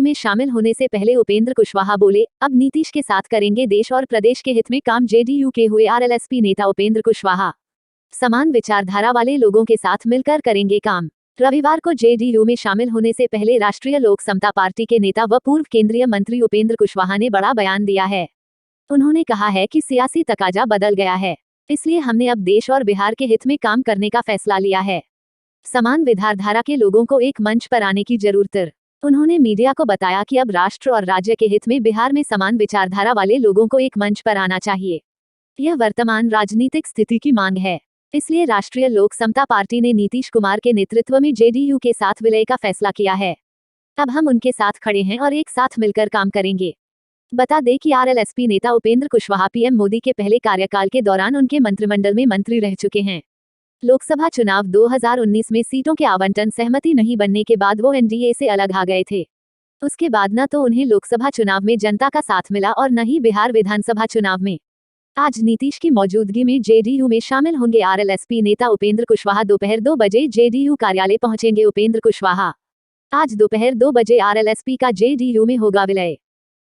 में शामिल होने से पहले उपेंद्र कुशवाहा बोले, अब नीतीश के साथ करेंगे देश और प्रदेश के हित में काम। जेडीयू के हुए आरएलएसपी नेता उपेंद्र कुशवाहा समान विचारधारा वाले लोगों के साथ मिलकर करेंगे काम। रविवार को जेडीयू में शामिल होने से पहले राष्ट्रीय लोक समता पार्टी के नेता व पूर्व केंद्रीय मंत्री उपेंद्र कुशवाहा ने बड़ा बयान दिया है। उन्होंने कहा है कि सियासी तकाजा बदल गया है, इसलिए हमने अब देश और बिहार के हित में काम करने का फैसला लिया है। समान विचारधारा के लोगों को एक मंच पर आने की जरूरत। उन्होंने मीडिया को बताया कि अब राष्ट्र और राज्य के हित में बिहार में समान विचारधारा वाले लोगों को एक मंच पर आना चाहिए। यह वर्तमान राजनीतिक स्थिति की मांग है, इसलिए राष्ट्रीय लोक समता पार्टी ने नीतीश कुमार के नेतृत्व में जेडीयू के साथ विलय का फैसला किया है। अब हम उनके साथ खड़े हैं और एक साथ मिलकर काम करेंगे। बता दें कि आरएलएसपी नेता उपेंद्र कुशवाहा पीएम मोदी के पहले कार्यकाल के दौरान उनके मंत्रिमंडल में मंत्री रह चुके हैं। लोकसभा चुनाव 2019 में सीटों के आवंटन सहमति नहीं बनने के बाद वो एनडीए से अलग आ गए थे। उसके बाद न तो उन्हें लोकसभा चुनाव में जनता का साथ मिला और न ही बिहार विधानसभा चुनाव में। आज नीतीश की मौजूदगी में जेडीयू में शामिल होंगे आरएलएसपी नेता उपेंद्र कुशवाहा। दोपहर 2 बजे जेडीयू कार्यालय पहुंचेंगे उपेंद्र कुशवाहा। आज दोपहर 2 बजे आरएलएसपी का जेडीयू में होगा विलय।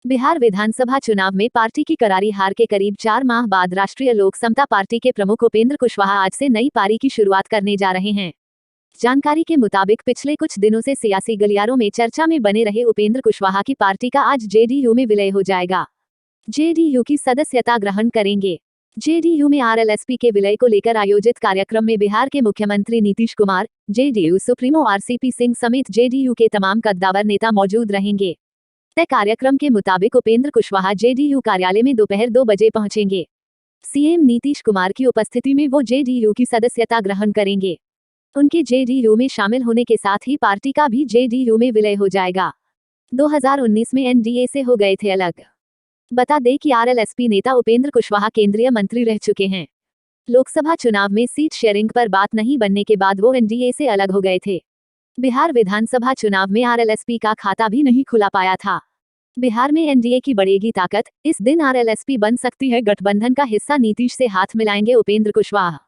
बिहार विधानसभा चुनाव में पार्टी की करारी हार के करीब 4 माह बाद राष्ट्रीय लोक समता पार्टी के प्रमुख उपेंद्र कुशवाहा आज से नई पारी की शुरुआत करने जा रहे हैं। जानकारी के मुताबिक पिछले कुछ दिनों से सियासी गलियारों में चर्चा में बने रहे उपेंद्र कुशवाहा की पार्टी का आज जेडीयू में विलय हो जाएगा। जेडीयू की सदस्यता ग्रहण करेंगे। जेडीयू में आरएलएसपी के विलय को लेकर आयोजित कार्यक्रम में बिहार के मुख्यमंत्री Nitish Kumar, JDU supremo RCP Singh समेत जेडीयू के तमाम कद्दावर नेता मौजूद रहेंगे। तय कार्यक्रम के मुताबिक उपेंद्र कुशवाहा जेडीयू कार्यालय में दोपहर 2 बजे पहुंचेंगे। सीएम नीतीश कुमार की उपस्थिति में वो जेडीयू की सदस्यता ग्रहण करेंगे। उनके जेडीयू में शामिल होने के साथ ही पार्टी का भी जेडीयू में विलय हो जाएगा। 2019 में एनडीए से हो गए थे अलग। बता दें कि आरएलएसपी नेता उपेंद्र कुशवाहा केंद्रीय मंत्री रह चुके हैं। लोकसभा चुनाव में सीट शेयरिंग पर बात नहीं बनने के बाद वो एनडीए से अलग हो गए थे। बिहार विधानसभा चुनाव में आरएलएसपी का खाता भी नहीं खुला पाया था। बिहार में एनडीए की बढ़ेगी ताकत, इस दिन आरएलएसपी बन सकती है गठबंधन का हिस्सा। नीतीश से हाथ मिलाएंगे उपेंद्र कुशवाहा।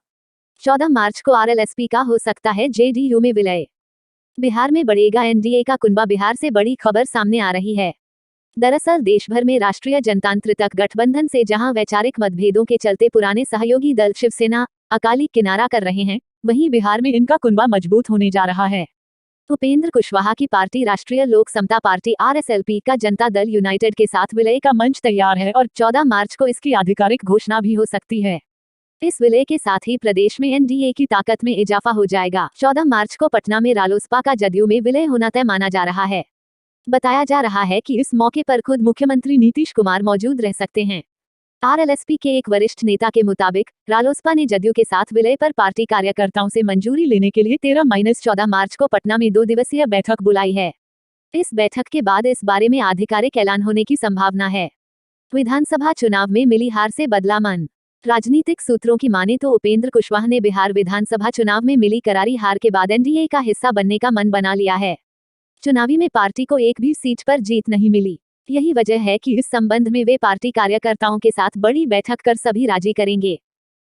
14 मार्च को आरएलएसपी का हो सकता है जेडीयू में विलय। बिहार में बढ़ेगा एनडीए का कुनबा। बिहार से बड़ी खबर सामने आ रही है। दरअसल देश भर में राष्ट्रीय जनतांत्रिक गठबंधन से जहां वैचारिक मतभेदों के चलते पुराने सहयोगी दल शिवसेना, अकाली किनारा कर रहे हैं, वहीं बिहार में इनका कुनबा मजबूत होने जा रहा है। उपेंद्र कुशवाहा की पार्टी राष्ट्रीय लोक समता पार्टी आरएसएलपी का जनता दल यूनाइटेड के साथ विलय का मंच तैयार है और 14 मार्च को इसकी आधिकारिक घोषणा भी हो सकती है। इस विलय के साथ ही प्रदेश में एनडीए की ताकत में इजाफा हो जाएगा। 14 मार्च को पटना में रालोसपा का जदयू में विलय होना तय माना जा रहा है। बताया जा रहा है कि इस मौके पर खुद मुख्यमंत्री नीतीश कुमार मौजूद रह सकते हैं। आरएलएसपी के एक वरिष्ठ नेता के मुताबिक रालोसपा ने जदयू के साथ विलय पर पार्टी कार्यकर्ताओं से मंजूरी लेने के लिए 13-14 मार्च को पटना में 2 दिवसीय बैठक बुलाई है। इस बैठक के बाद इस बारे में आधिकारिक ऐलान होने की संभावना है। विधानसभा चुनाव में मिली हार से बदला मन। राजनीतिक सूत्रों की माने तो उपेंद्र कुशवाहा ने बिहार विधानसभा चुनाव में मिली करारी हार के बाद एनडीए का हिस्सा बनने का मन बना लिया है। चुनावी में पार्टी को एक भी सीट पर जीत नहीं मिली। यही वजह है कि इस संबंध में वे पार्टी कार्यकर्ताओं के साथ बड़ी बैठक कर सभी राजी करेंगे।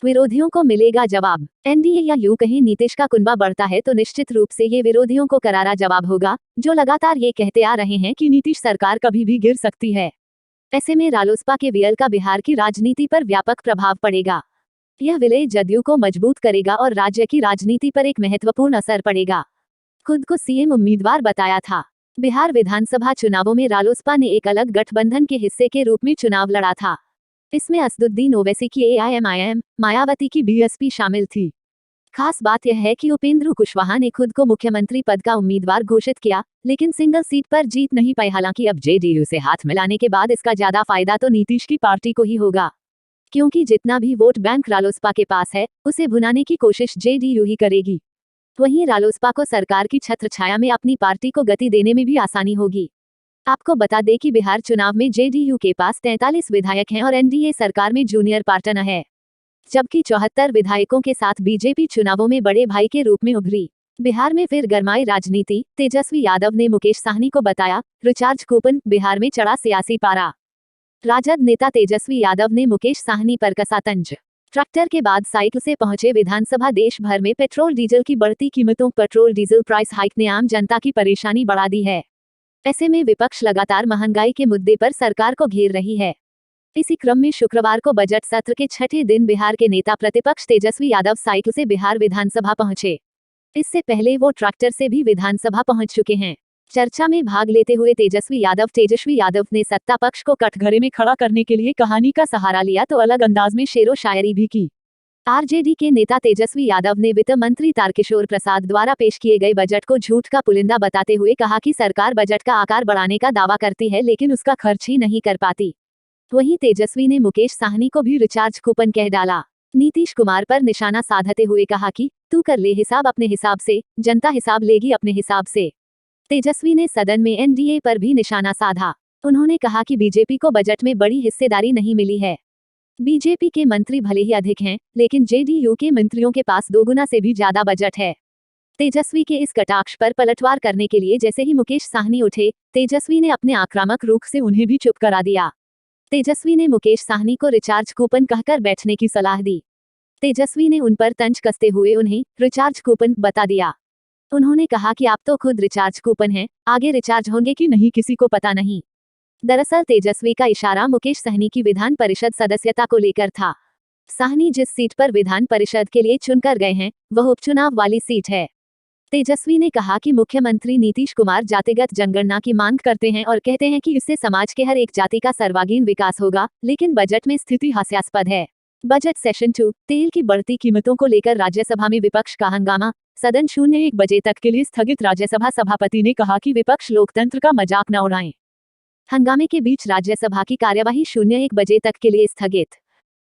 विरोधियों को मिलेगा जवाब। एनडीए या यूं कहीं नीतीश का कुनबा बढ़ता है तो निश्चित रूप से ये विरोधियों को करारा जवाब होगा, जो लगातार ये कहते आ रहे हैं कि नीतीश सरकार कभी भी गिर सकती है। ऐसे में रालोसपा के विलय का बिहार की राजनीति पर व्यापक प्रभाव पड़ेगा। यह विलय जदयू को मजबूत करेगा और राज्य की राजनीति पर एक महत्वपूर्ण असर पड़ेगा। खुद को सीएम उम्मीदवार बताया था। बिहार विधानसभा चुनावों में रालोसपा ने एक अलग गठबंधन के हिस्से के रूप में चुनाव लड़ा था। इसमें असदुद्दीन ओवैसी की एआईएमआईएम, मायावती की बीएसपी शामिल थी। खास बात यह है कि उपेंद्र कुशवाहा ने खुद को मुख्यमंत्री पद का उम्मीदवार घोषित किया, लेकिन सिंगल सीट पर जीत नहीं पाई। हालांकि अब जेडीयू से हाथ मिलाने के बाद इसका ज्यादा फायदा तो नीतीश की पार्टी को ही होगा, क्योंकि जितना भी वोट बैंक रालोसपा के पास है, उसे भुनाने की कोशिश जेडीयू ही करेगी। वहीं रालोसपा को सरकार की छत्रछाया में अपनी पार्टी को गति देने में भी आसानी होगी। आपको बता दें कि बिहार चुनाव में जेडीयू के पास 43 विधायक हैं और एनडीए सरकार में जूनियर पार्टनर है, जबकि 74 विधायकों के साथ बीजेपी चुनावों में बड़े भाई के रूप में उभरी। बिहार में फिर गरमाई राजनीति। तेजस्वी यादव ने मुकेश साहनी को बताया रिचार्ज कूपन। बिहार में चढ़ा सियासी पारा। राजद नेता तेजस्वी यादव ने मुकेश साहनी पर कसा तंज। ट्रैक्टर के बाद साइकिल से पहुंचे विधानसभा। देश भर में पेट्रोल डीजल की बढ़ती कीमतों। पेट्रोल डीजल प्राइस हाइक ने आम जनता की परेशानी बढ़ा दी है। ऐसे में विपक्ष लगातार महंगाई के मुद्दे पर सरकार को घेर रही है। इसी क्रम में शुक्रवार को बजट सत्र के छठे दिन बिहार के नेता प्रतिपक्ष तेजस्वी यादव साइकिल से बिहार विधानसभा पहुंचे। इससे पहले वो ट्रैक्टर से भी विधानसभा पहुंच चुके हैं। चर्चा में भाग लेते हुए तेजस्वी यादव ने सत्ता पक्ष को कटघरे में खड़ा करने के लिए कहानी का सहारा लिया तो अलग अंदाज में शेरो शायरी भी की। आरजेडी के नेता तेजस्वी यादव ने वित्त मंत्री तारकिशोर प्रसाद द्वारा पेश किए गए बजट को झूठ का पुलिंदा बताते हुए कहा कि सरकार बजट का आकार बढ़ाने का दावा करती है लेकिन उसका खर्च ही नहीं कर पाती। वहीं तेजस्वी ने मुकेश साहनी को भी रिचार्ज कूपन कह डाला। नीतीश कुमार पर निशाना साधते हुए कहा कि तू कर ले हिसाब अपने हिसाब से, जनता हिसाब लेगी अपने हिसाब से। तेजस्वी ने सदन में एनडीए पर भी निशाना साधा। उन्होंने कहा कि बीजेपी को बजट में बड़ी हिस्सेदारी नहीं मिली है। बीजेपी के मंत्री भले ही अधिक हैं, लेकिन जेडीयू के मंत्रियों के पास दोगुना से भी ज्यादा बजट है। तेजस्वी के इस कटाक्ष पर पलटवार करने के लिए जैसे ही मुकेश साहनी उठे, तेजस्वी ने अपने आक्रामक रुख से उन्हें भी चुप करा दिया। तेजस्वी ने मुकेश साहनी को रिचार्ज कूपन कहकर बैठने की सलाह दी। तेजस्वी ने उन पर तंज कसते हुए उन्हें रिचार्ज कूपन बता दिया। उन्होंने कहा कि आप तो खुद रिचार्ज कूपन हैं, आगे रिचार्ज होंगे कि नहीं किसी को पता नहीं। दरअसल तेजस्वी का इशारा मुकेश साहनी की विधान परिषद सदस्यता को लेकर था। साहनी जिस सीट पर विधान परिषद के लिए चुनकर गए हैं, वह उपचुनाव वाली सीट है। तेजस्वी ने कहा कि मुख्यमंत्री नीतीश कुमार जातिगत जनगणना की मांग करते हैं और कहते हैं कि इससे समाज के हर एक जाति का सर्वांगीण विकास होगा, लेकिन बजट में स्थिति हास्यास्पद है। बजट सेशन 2, तेल की बढ़ती कीमतों को लेकर राज्यसभा में विपक्ष का हंगामा। सदन 01 बजे तक के लिए स्थगित। राज्यसभा सभापति ने कहा कि विपक्ष लोकतंत्र का मजाक न उड़ाएं। हंगामे के बीच राज्यसभा की कार्यवाही 01 बजे तक के लिए स्थगित।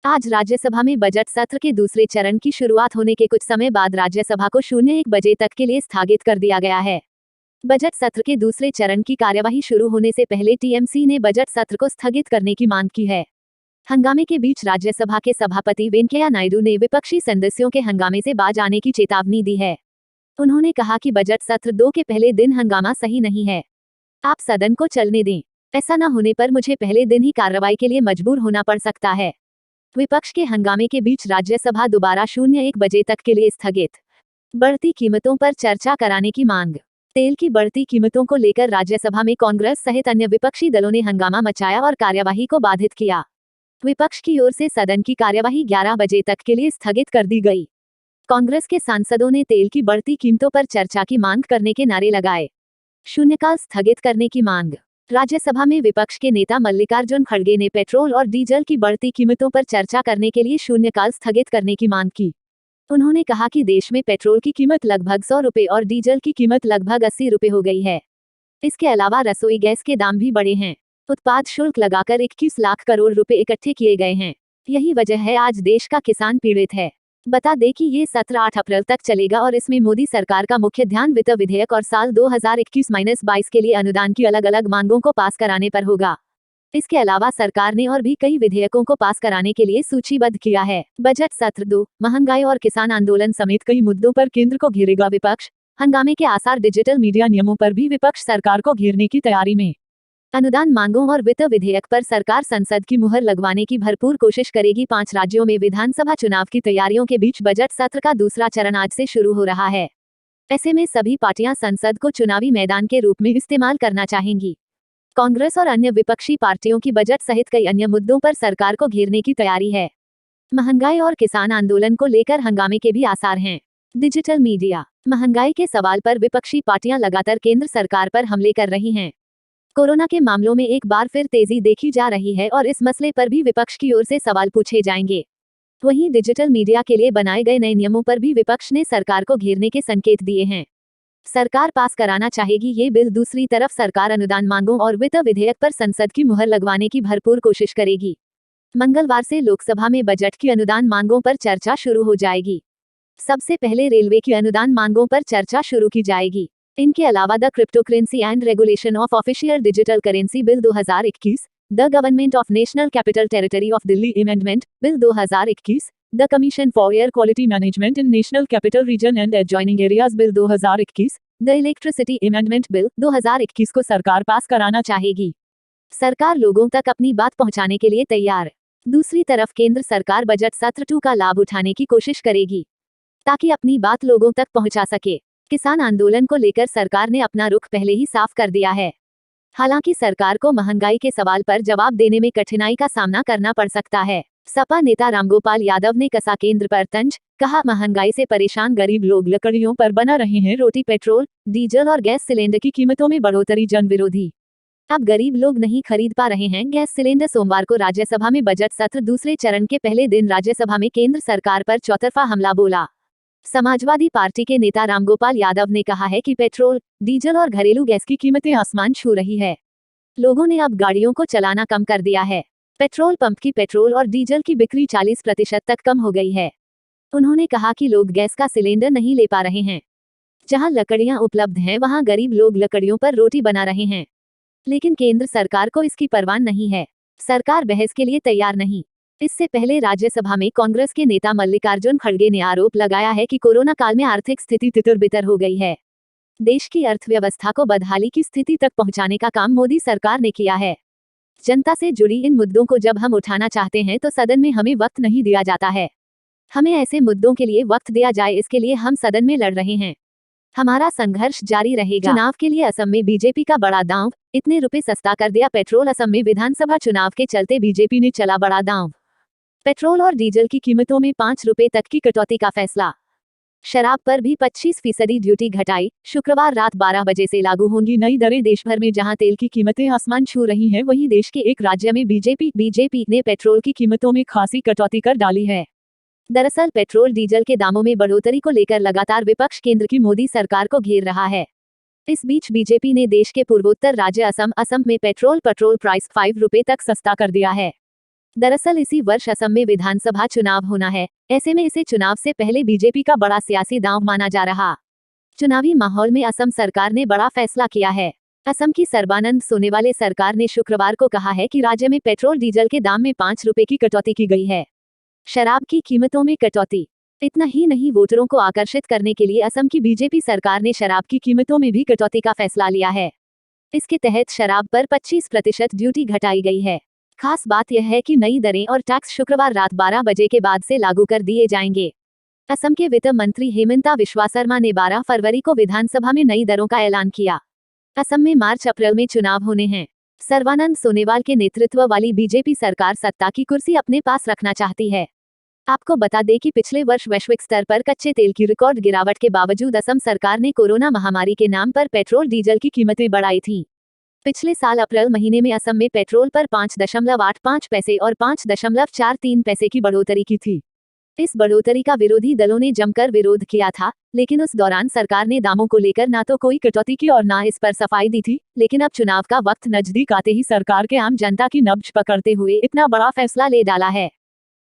आज राज्यसभा में बजट सत्र के दूसरे चरण की शुरुआत होने के कुछ समय बाद राज्यसभा को 01 बजे तक के लिए स्थगित कर दिया गया है। बजट सत्र के दूसरे चरण की कार्यवाही शुरू होने से पहले टीएमसी ने बजट सत्र को स्थगित करने की मांग की है। हंगामे के बीच राज्यसभा के सभापति वेंकैया नायडू ने विपक्षी सदस्यों के हंगामे से बाज आने की चेतावनी दी है। उन्होंने कहा कि बजट सत्र 2 के पहले दिन हंगामा सही नहीं है। आप सदन को चलने दें। ऐसा न होने पर मुझे पहले दिन ही कार्रवाई के लिए मजबूर होना पड़ सकता है। विपक्ष के हंगामे के बीच राज्यसभा दोबारा 01 बजे तक के लिए स्थगित। बढ़ती कीमतों पर चर्चा कराने की मांग। तेल की बढ़ती कीमतों को लेकर राज्यसभा में कांग्रेस सहित अन्य विपक्षी दलों ने हंगामा मचाया और कार्यवाही को बाधित किया। विपक्ष की ओर से सदन की कार्यवाही 11 बजे तक के लिए स्थगित कर दी गई। कांग्रेस के सांसदों ने तेल की बढ़ती कीमतों पर चर्चा की मांग करने के नारे लगाए। शून्यकाल स्थगित करने की मांग। राज्यसभा में विपक्ष के नेता मल्लिकार्जुन खड़गे ने पेट्रोल और डीजल की बढ़ती कीमतों पर चर्चा करने के लिए शून्यकाल स्थगित करने की मांग की। उन्होंने कहा कि देश में पेट्रोल की कीमत लगभग 100 रुपये और डीजल की कीमत लगभग 80 रुपये हो गई है। इसके अलावा रसोई गैस के दाम भी बढ़े हैं। उत्पाद शुल्क लगाकर 21 लाख करोड़ रुपए इकट्ठे किए गए हैं। यही वजह है आज देश का किसान पीड़ित है। बता दें कि ये सत्र 8 अप्रैल तक चलेगा और इसमें मोदी सरकार का मुख्य ध्यान वित्त विधेयक और साल 2021-22 के लिए अनुदान की अलग अलग मांगों को पास कराने पर होगा। इसके अलावा सरकार ने और भी कई विधेयकों को पास कराने के लिए सूचीबद्ध किया है। बजट सत्र 2, महंगाई और किसान आंदोलन समेत कई मुद्दों पर केंद्र को घेरेगा विपक्ष। हंगामे के आसार। डिजिटल मीडिया नियमों पर भी विपक्ष सरकार को घेरने की तैयारी में। अनुदान मांगों और वित्त विधेयक पर सरकार संसद की मुहर लगवाने की भरपूर कोशिश करेगी। 5 राज्यों में विधानसभा चुनाव की तैयारियों के बीच बजट सत्र का दूसरा चरण आज से शुरू हो रहा है। ऐसे में सभी पार्टियां संसद को चुनावी मैदान के रूप में इस्तेमाल करना चाहेंगी। कांग्रेस और अन्य विपक्षी पार्टियों की बजट सहित कई अन्य मुद्दों पर सरकार को घेरने की तैयारी है। महंगाई और किसान आंदोलन को लेकर हंगामे के भी आसार हैं। Digital media. महंगाई के सवाल पर विपक्षी पार्टियां लगातार केंद्र सरकार पर हमले कर रही हैं। कोरोना के मामलों में एक बार फिर तेजी देखी जा रही है और इस मसले पर भी विपक्ष की ओर से सवाल पूछे जाएंगे। वहीं डिजिटल मीडिया के लिए बनाए गए नए नियमों पर भी विपक्ष ने सरकार को घेरने के संकेत दिए हैं। सरकार पास कराना चाहेगी ये बिल। दूसरी तरफ सरकार अनुदान मांगों और वित्त विधेयक पर संसद की मुहर लगवाने की भरपूर कोशिश करेगी। मंगलवार से लोकसभा में बजट की अनुदान मांगों पर चर्चा शुरू हो जाएगी। सबसे पहले रेलवे की अनुदान मांगों पर चर्चा शुरू की जाएगी। इनके अलावा the cryptocurrency and regulation of official digital currency bill 2021, the government of national capital territory of Delhi amendment bill 2021, the commission for air quality management in national capital region and adjoining areas bill 2021, the electricity amendment bill 2021 को सरकार पास कराना चाहेगी। सरकार लोगों तक अपनी बात पहुंचाने के लिए तैयार। दूसरी तरफ केंद्र सरकार बजट सत्र 2 का लाभ उठाने की कोशिश करेगी ताकि अपनी बात लोगों तक पहुंचा सके। किसान आंदोलन को लेकर सरकार ने अपना रुख पहले ही साफ कर दिया है। हालांकि सरकार को महंगाई के सवाल पर जवाब देने में कठिनाई का सामना करना पड़ सकता है। सपा नेता रामगोपाल यादव ने कसा केंद्र पर तंज, कहा महंगाई से परेशान गरीब लोग लकड़ियों पर बना रहे हैं रोटी। पेट्रोल, डीजल और गैस सिलेंडर की कीमतों में बढ़ोतरी जन विरोधी। अब गरीब लोग नहीं खरीद पा रहे हैं गैस सिलेंडर। सोमवार को राज्यसभा में बजट सत्र दूसरे चरण के पहले दिन राज्यसभा में केंद्र सरकार पर चौतरफा हमला बोला। समाजवादी पार्टी के नेता रामगोपाल यादव ने कहा है कि पेट्रोल, डीजल और घरेलू गैस की कीमतें आसमान छू रही है। लोगों ने अब गाड़ियों को चलाना कम कर दिया है। पेट्रोल पंप की पेट्रोल और डीजल की बिक्री 40% तक कम हो गई है। उन्होंने कहा कि लोग गैस का सिलेंडर नहीं ले पा रहे हैं। जहां लकड़ियां उपलब्ध हैं वहां गरीब लोग लकड़ियों पर रोटी बना रहे हैं। लेकिन केंद्र सरकार को इसकी परवाह नहीं है। सरकार बहस के लिए तैयार नहीं। इससे पहले राज्यसभा में कांग्रेस के नेता मल्लिकार्जुन खड़गे ने आरोप लगाया है कि कोरोना काल में आर्थिक स्थिति तितर-बितर हो गई है। देश की अर्थव्यवस्था को बदहाली की स्थिति तक पहुंचाने का काम मोदी सरकार ने किया है। जनता से जुड़ी इन मुद्दों को जब हम उठाना चाहते हैं तो सदन में हमें वक्त नहीं दिया जाता है। हमें ऐसे मुद्दों के लिए वक्त दिया जाए, इसके लिए हम सदन में लड़ रहे हैं। हमारा संघर्ष जारी रहेगा। चुनाव के लिए असम में बीजेपी का बड़ा दांव, इतने रुपए सस्ता कर दिया पेट्रोल। असम में विधानसभा चुनाव के चलते बीजेपी ने चला बड़ा दांव। पेट्रोल और डीजल की कीमतों में 5 रुपए तक की कटौती का फैसला। शराब पर भी 25% ड्यूटी घटाई। शुक्रवार रात 12 बजे से लागू होंगी नई दरें। देश भर में जहां तेल की कीमतें आसमान छू रही हैं, वहीं देश के एक राज्य में बीजेपी ने पेट्रोल की कीमतों में खासी कटौती कर डाली है। दरअसल पेट्रोल डीजल के दामों में बढ़ोतरी को लेकर लगातार विपक्ष केंद्र की मोदी सरकार को घेर रहा है। इस बीच बीजेपी ने देश के पूर्वोत्तर राज्य असम में पेट्रोल प्राइस 5 रुपए तक सस्ता कर दिया है। दरअसल इसी वर्ष असम में विधानसभा चुनाव होना है। ऐसे में इसे चुनाव से पहले बीजेपी का बड़ा सियासी दांव माना जा रहा। चुनावी माहौल में असम सरकार ने बड़ा फैसला किया है। असम की सर्बानंद सोनोवाल सरकार ने शुक्रवार को कहा है कि राज्य में पेट्रोल डीजल के दाम में 5 रुपए की कटौती की गई है। शराब की कीमतों में कटौती। इतना ही नहीं, वोटरों को आकर्षित करने के लिए असम की बीजेपी सरकार ने शराब की कीमतों में भी कटौती का फैसला लिया है। इसके तहत शराब पर 25% ड्यूटी घटाई गई है। खास बात यह है कि नई दरें और टैक्स शुक्रवार रात 12 बजे के बाद से लागू कर दिए जाएंगे। असम के वित्त मंत्री हेमंता बिस्वा शर्मा ने 12 फरवरी को विधानसभा में नई दरों का ऐलान किया। असम में मार्च अप्रैल में चुनाव होने हैं। सर्बानंद सोनोवाल के नेतृत्व वाली बीजेपी सरकार सत्ता की कुर्सी अपने पास रखना चाहती है। आपको बता दें कि पिछले वर्ष वैश्विक स्तर पर कच्चे तेल की रिकॉर्ड गिरावट के बावजूद असम सरकार ने कोरोना महामारी के नाम पर पेट्रोल डीजल की कीमतें बढ़ाई थीं। पिछले साल अप्रैल महीने में असम में पेट्रोल पर 5.85 पैसे और 5.43 पैसे की बढ़ोतरी की थी। इस बढ़ोतरी का विरोधी दलों ने जमकर विरोध किया था, लेकिन उस दौरान सरकार ने दामों को लेकर ना तो कोई कटौती की और ना इस पर सफाई दी थी। लेकिन अब चुनाव का वक्त नजदीक आते ही सरकार के आम जनता की नब्ज पकड़ते हुए इतना बड़ा फैसला ले डाला है।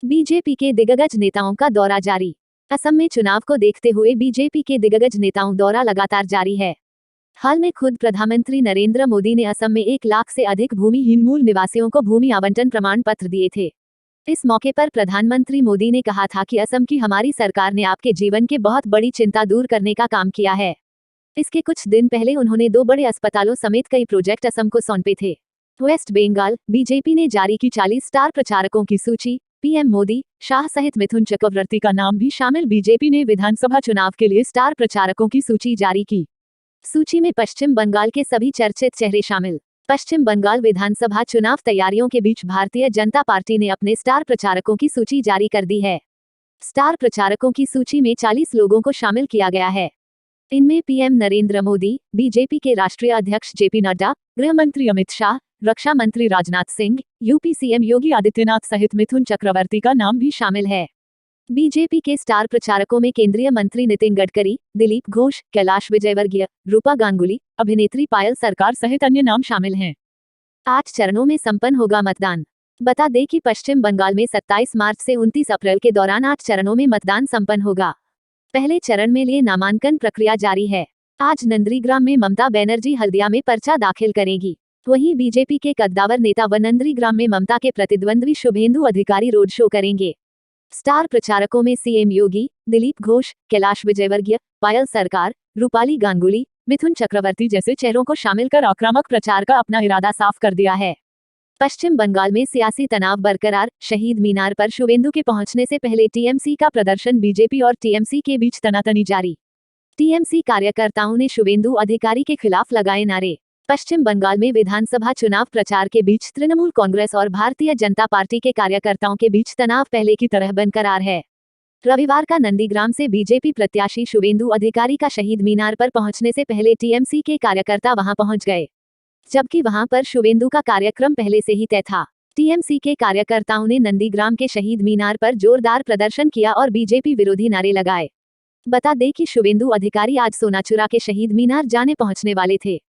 बीजेपी के दिग्गज नेताओं का दौरा जारी। असम में चुनाव को देखते हुए बीजेपी के दिग्गज नेताओं दौरा लगातार जारी है। हाल में खुद प्रधानमंत्री नरेंद्र मोदी ने असम में 1 लाख से अधिक भूमिहीन मूल निवासियों को भूमि आवंटन प्रमाण पत्र दिए थे। इस मौके पर प्रधानमंत्री मोदी ने कहा था कि असम की हमारी सरकार ने आपके जीवन के बहुत बड़ी चिंता दूर करने का काम किया है। इसके कुछ दिन पहले उन्होंने 2 बड़े अस्पतालों समेत कई प्रोजेक्ट असम को सौंपे थे। वेस्ट बंगाल बीजेपी ने जारी की 40 स्टार प्रचारकों की सूची। पीएम मोदी, शाह सहित मिथुन चक्रवर्ती का नाम भी शामिल। बीजेपी ने विधानसभा चुनाव के लिए स्टार प्रचारकों की सूची जारी की। सूची में पश्चिम बंगाल के सभी चर्चित चेहरे शामिल। पश्चिम बंगाल विधानसभा चुनाव तैयारियों के बीच भारतीय जनता पार्टी ने अपने स्टार प्रचारकों की सूची जारी कर दी है। स्टार प्रचारकों की सूची में 40 लोगों को शामिल किया गया है। इनमें पीएम नरेंद्र मोदी, बीजेपी के राष्ट्रीय अध्यक्ष जेपी नड्डा, गृह मंत्री अमित शाह, रक्षा मंत्री राजनाथ सिंह, यूपी सीएम योगी आदित्यनाथ सहित मिथुन चक्रवर्ती का नाम भी शामिल है। बीजेपी के स्टार प्रचारकों में केंद्रीय मंत्री नितिन गडकरी, दिलीप घोष, कैलाश विजयवर्गीय, रूपा गांगुली, अभिनेत्री पायल सरकार सहित अन्य नाम शामिल हैं। 8 चरणों में संपन्न होगा मतदान। बता दें कि पश्चिम बंगाल में 27 मार्च से 29 अप्रैल के दौरान 8 चरणों में मतदान संपन्न होगा। पहले चरण में लिए नामांकन प्रक्रिया जारी है। आज नंदीग्राम में ममता बनर्जी हल्दिया में पर्चा दाखिल करेंगी। वहीं बीजेपी के कद्दावर नेता व नंदीग्राम में ममता के प्रतिद्वंद्वी शुभेंदु अधिकारी रोड शो करेंगे। स्टार प्रचारकों में सीएम योगी, दिलीप घोष, कैलाश विजयवर्गीय, पायल सरकार, रूपाली गांगुली, मिथुन चक्रवर्ती जैसे चेहरों को शामिल कर आक्रामक प्रचार का अपना इरादा साफ कर दिया है। पश्चिम बंगाल में सियासी तनाव बरकरार। शहीद मीनार पर शुभेंदु के पहुंचने से पहले टीएमसी का प्रदर्शन। बीजेपी और टीएमसी के बीच तनातनी जारी। टीएमसी कार्यकर्ताओं ने शुभेंदु अधिकारी के खिलाफ लगाए नारे। पश्चिम बंगाल में विधानसभा चुनाव प्रचार के बीच तृणमूल कांग्रेस और भारतीय जनता पार्टी के कार्यकर्ताओं के बीच तनाव पहले की तरह बरकरार है। रविवार का नंदीग्राम से बीजेपी प्रत्याशी शुभेंदु अधिकारी का शहीद मीनार पर पहुंचने से पहले टीएमसी के कार्यकर्ता वहां पहुंच गए, जबकि वहां पर शुभेंदु का कार्यक्रम पहले से ही तय था। टीएमसी के कार्यकर्ताओं ने नंदीग्राम के शहीद मीनार पर जोरदार प्रदर्शन किया और बीजेपी विरोधी नारे लगाए। बता दें कि शुभेंदु अधिकारी आज सोनाचुरा के शहीद मीनार जाने पहुंचने वाले थे।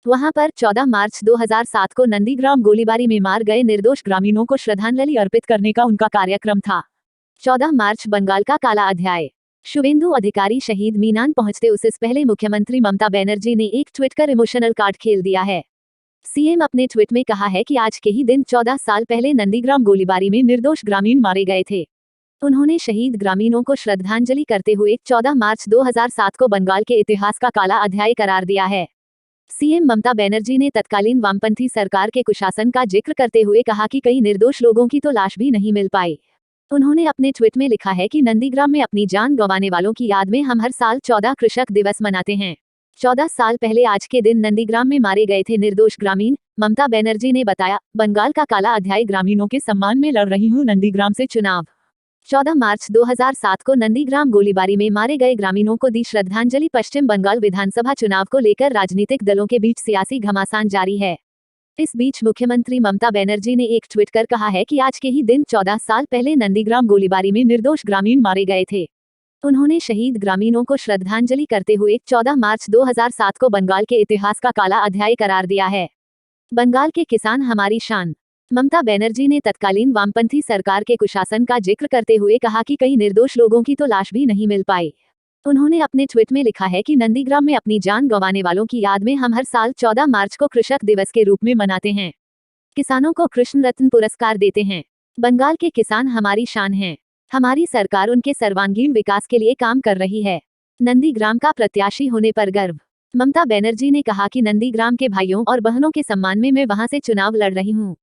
वहां पर 14 मार्च 2007 को नंदीग्राम गोलीबारी में मार गए निर्दोष ग्रामीणों को श्रद्धांजलि अर्पित करने का उनका कार्यक्रम था। 14 मार्च बंगाल का काला अध्याय। शुभेंदु अधिकारी शहीद मीनार पहुंचते उससे पहले मुख्यमंत्री ममता बनर्जी ने एक ट्वीट कर इमोशनल कार्ड खेल दिया है। सीएम अपने ट्वीट में कहा है कि आज के ही दिन 14 साल पहले नंदीग्राम गोलीबारी में निर्दोष ग्रामीण मारे गए थे। उन्होंने शहीद ग्रामीणों को श्रद्धांजलि करते हुए 14 मार्च 2007 को बंगाल के इतिहास का काला अध्याय करार दिया है। सीएम ममता बनर्जी ने तत्कालीन वामपंथी सरकार के कुशासन का जिक्र करते हुए कहा कि कई निर्दोष लोगों की तो लाश भी नहीं मिल पाई। उन्होंने अपने ट्वीट में लिखा है कि नंदीग्राम में अपनी जान गंवाने वालों की याद में हम हर साल 14 कृषक दिवस मनाते हैं। 14 साल पहले आज के दिन नंदीग्राम में मारे गए थे निर्दोष ग्रामीण, ममता बनर्जी ने बताया। बंगाल का काला अध्याय ग्रामीणों के सम्मान में लड़ रही हूं नंदीग्राम से चुनाव। 14 मार्च 2007 को नंदीग्राम गोलीबारी में मारे गए ग्रामीणों को दी श्रद्धांजलि। पश्चिम बंगाल विधानसभा चुनाव को लेकर राजनीतिक दलों के बीच सियासी घमासान जारी है। इस बीच मुख्यमंत्री ममता बनर्जी ने एक ट्वीट कर कहा है कि आज के ही दिन 14 साल पहले नंदीग्राम गोलीबारी में निर्दोष ग्रामीण मारे गए थे। उन्होंने शहीद ग्रामीणों को श्रद्धांजलि करते हुए 14 मार्च 2007 को बंगाल के इतिहास का काला अध्याय करार दिया है। बंगाल के किसान हमारी शान। ममता बनर्जी ने तत्कालीन वामपंथी सरकार के कुशासन का जिक्र करते हुए कहा कि कई निर्दोष लोगों की तो लाश भी नहीं मिल पाई। उन्होंने अपने ट्वीट में लिखा है कि नंदीग्राम में अपनी जान गंवाने वालों की याद में हम हर साल 14 मार्च को कृषक दिवस के रूप में मनाते हैं। किसानों को कृष्ण रत्न पुरस्कार देते हैं। बंगाल के किसान हमारी शान हैं। हमारी सरकार उनके सर्वांगीण विकास के लिए काम कर रही है। नंदीग्राम का प्रत्याशी होने पर गर्व। ममता बनर्जी ने कहा कि नंदीग्राम के भाइयों और बहनों के सम्मान में मैं वहां से चुनाव लड़ रही हूं।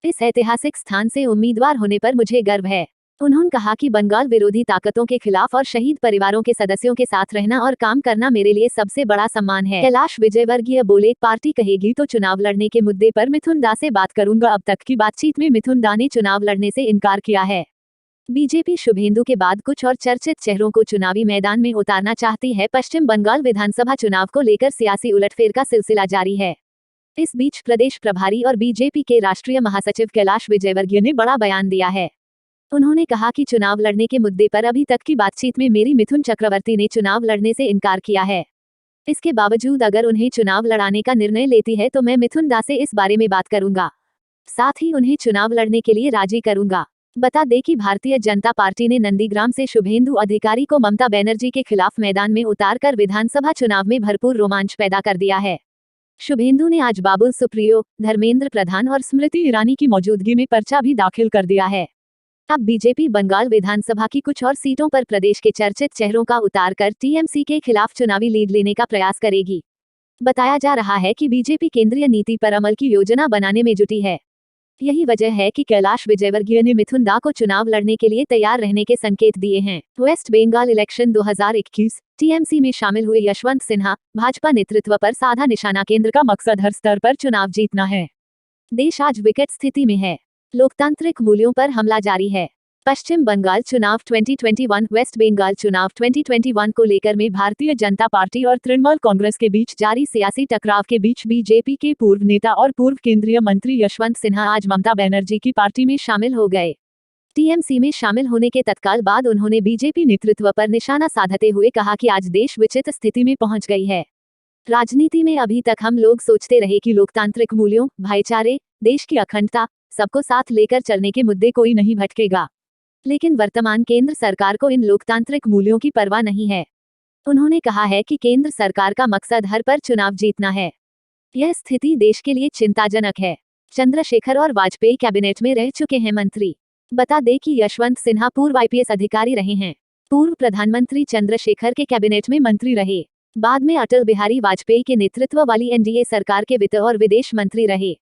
इस ऐतिहासिक स्थान से उम्मीदवार होने पर मुझे गर्व है। उन्होंने कहा कि बंगाल विरोधी ताकतों के खिलाफ और शहीद परिवारों के सदस्यों के साथ रहना और काम करना मेरे लिए सबसे बड़ा सम्मान है। कैलाश विजयवर्गीय बोले, पार्टी कहेगी तो चुनाव लड़ने के मुद्दे पर मिथुन दा से बात करूंगा। अब तक की बातचीत में मिथुन दा ने चुनाव लड़ने से इनकार किया है। बीजेपी शुभेंदु के बाद कुछ और चर्चित चेहरों को चुनावी मैदान में उतारना चाहती है। पश्चिम बंगाल विधानसभा चुनाव को लेकर सियासी उलटफेर का सिलसिला जारी है। इस बीच प्रदेश प्रभारी और बीजेपी के राष्ट्रीय महासचिव कैलाश विजयवर्गीय ने बड़ा बयान दिया है। उन्होंने कहा कि चुनाव लड़ने के मुद्दे पर अभी तक की बातचीत में मेरी मिथुन चक्रवर्ती ने चुनाव लड़ने से इनकार किया है। इसके बावजूद अगर उन्हें चुनाव लड़ाने का निर्णय लेती है तो मैं मिथुन दा से इस बारे में बात करूंगा, साथ ही उन्हें चुनाव लड़ने के लिए राजी करूंगा। बता दें कि भारतीय जनता पार्टी ने नंदीग्राम से शुभेंदु अधिकारी को ममता बनर्जी के खिलाफ मैदान में उतारकर विधानसभा चुनाव में भरपूर रोमांच पैदा कर दिया है। शुभेंदु ने आज बाबुल सुप्रियो, धर्मेंद्र प्रधान और स्मृति ईरानी की मौजूदगी में पर्चा भी दाखिल कर दिया है। अब बीजेपी बंगाल विधानसभा की कुछ और सीटों पर प्रदेश के चर्चित चेहरों का उतारकर टीएमसी के खिलाफ चुनावी लीड लेने का प्रयास करेगी। बताया जा रहा है कि बीजेपी केंद्रीय नीति पर अमल की योजना बनाने में जुटी है। यही वजह है कि कैलाश विजयवर्गीय ने मिथुन दा को चुनाव लड़ने के लिए तैयार रहने के संकेत दिए हैं। वेस्ट बंगाल इलेक्शन 2021 टीएमसी में शामिल हुए यशवंत सिन्हा, भाजपा नेतृत्व पर साधा निशाना। केंद्र का मकसद हर स्तर पर चुनाव जीतना है। देश आज विकट स्थिति में है। लोकतांत्रिक मूल्यों पर हमला जारी है। पश्चिम बंगाल चुनाव 2021, वेस्ट बंगाल चुनाव 2021 को लेकर में भारतीय जनता पार्टी और तृणमूल कांग्रेस के बीच जारी सियासी टकराव के बीच बीजेपी के पूर्व नेता और पूर्व केंद्रीय मंत्री यशवंत सिन्हा आज ममता बनर्जी की पार्टी में शामिल हो गए। टीएमसी में शामिल होने के तत्काल बाद उन्होंने बीजेपी नेतृत्व पर निशाना साधते हुए कहा कि आज देश विचित्र स्थिति में पहुंच गई है। राजनीति में अभी तक हम लोग सोचते रहे कि लोकतांत्रिक मूल्यों, भाईचारे, देश की अखंडता, सबको साथ लेकर चलने के मुद्दे कोई नहीं भटकेगा, लेकिन वर्तमान केंद्र सरकार को इन लोकतांत्रिक मूल्यों की परवाह नहीं है। उन्होंने कहा है कि केंद्र सरकार का मकसद हर पर चुनाव जीतना है। यह स्थिति देश के लिए चिंताजनक है। चंद्रशेखर और वाजपेयी कैबिनेट में रह चुके हैं मंत्री। बता दें कि यशवंत सिन्हा पूर्व आईपीएस अधिकारी रहे हैं। पूर्व प्रधानमंत्री चंद्रशेखर के कैबिनेट में मंत्री रहे। बाद में अटल बिहारी वाजपेयी के नेतृत्व वाली एनडीए सरकार के वित्त और विदेश मंत्री रहे।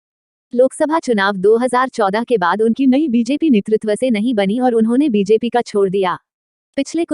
लोकसभा चुनाव 2014 के बाद उनकी नई बीजेपी नेतृत्व से नहीं बनी और उन्होंने बीजेपी का छोड़ दिया। पिछले